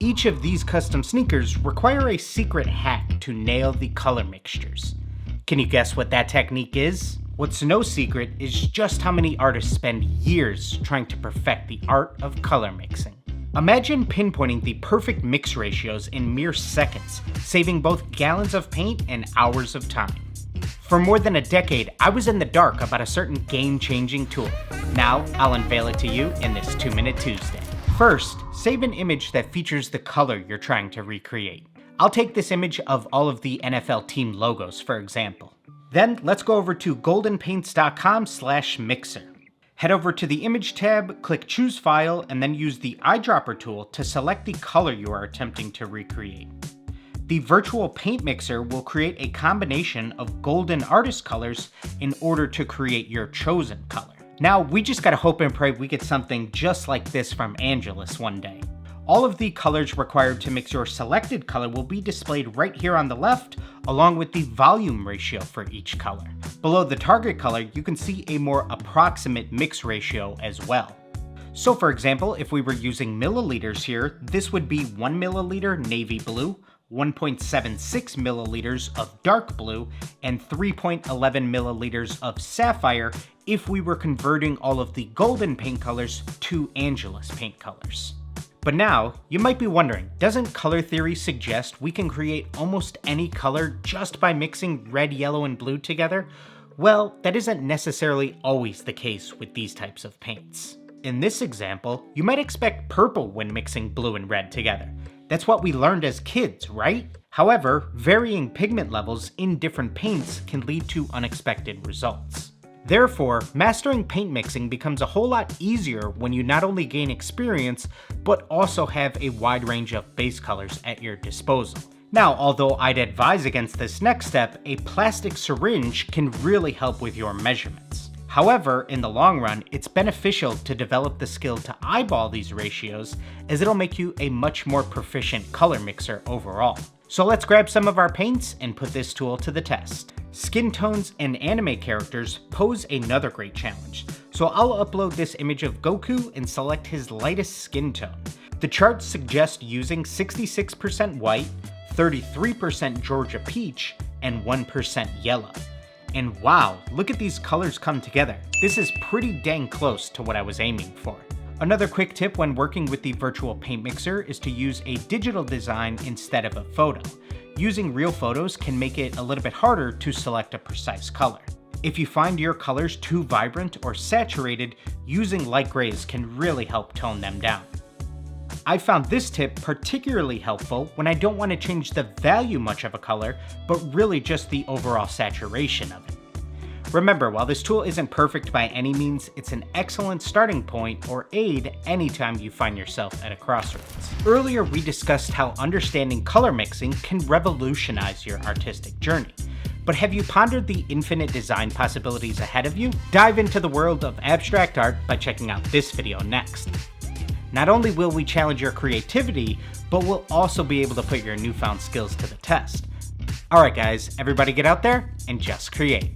Each of these custom sneakers require a secret hack to nail the color mixtures. Can you guess what that technique is? What's no secret is just how many artists spend years trying to perfect the art of color mixing. Imagine pinpointing the perfect mix ratios in mere seconds, saving both gallons of paint and hours of time. For more than a decade, I was in the dark about a certain game-changing tool. Now, I'll unveil it to you in this 2-Minute Tuesday. First, save an image that features the color you're trying to recreate. I'll take this image of all of the NFL team logos, for example. Then, let's go over to goldenpaints.com/mixer. Head over to the Image tab, click Choose File, and then use the eyedropper tool to select the color you are attempting to recreate. The virtual paint mixer will create a combination of golden artist colors in order to create your chosen color. Now, we just gotta hope and pray we get something just like this from Angelus one day. All of the colors required to mix your selected color will be displayed right here on the left, along with the volume ratio for each color. Below the target color, you can see a more approximate mix ratio as well. So for example, if we were using milliliters here, this would be 1 milliliter navy blue, 1.76 milliliters of dark blue, and 3.11 milliliters of sapphire if we were converting all of the golden paint colors to Angelus paint colors. But now, you might be wondering, doesn't color theory suggest we can create almost any color just by mixing red, yellow, and blue together? Well, that isn't necessarily always the case with these types of paints. In this example, you might expect purple when mixing blue and red together. That's what we learned as kids, right? However, varying pigment levels in different paints can lead to unexpected results. Therefore, mastering paint mixing becomes a whole lot easier when you not only gain experience, but also have a wide range of base colors at your disposal. Now, although I'd advise against this next step, a plastic syringe can really help with your measurements. However, in the long run, it's beneficial to develop the skill to eyeball these ratios, as it'll make you a much more proficient color mixer overall. So let's grab some of our paints and put this tool to the test. Skintones and anime characters pose another great challenge, so I'll upload this image of Goku and select his lightest skin tone. The charts suggest using 66% white, 33% Georgia peach, and 1% yellow. And wow, look at these colors come together. This is pretty dang close to what I was aiming for. Another quick tip when working with the virtual paint mixer is to use a digital design instead of a photo. Using real photos can make it a little bit harder to select a precise color. If you find your colors too vibrant or saturated, using light grays can really help tone them down. I found this tip particularly helpful when I don't want to change the value much of a color, but really just the overall saturation of it. Remember, while this tool isn't perfect by any means, it's an excellent starting point or aid anytime you find yourself at a crossroads. Earlier, we discussed how understanding color mixing can revolutionize your artistic journey. But have you pondered the infinite design possibilities ahead of you? Dive into the world of abstract art by checking out this video next. Not only will we challenge your creativity, but we'll also be able to put your newfound skills to the test. Alright guys, everybody get out there and just create.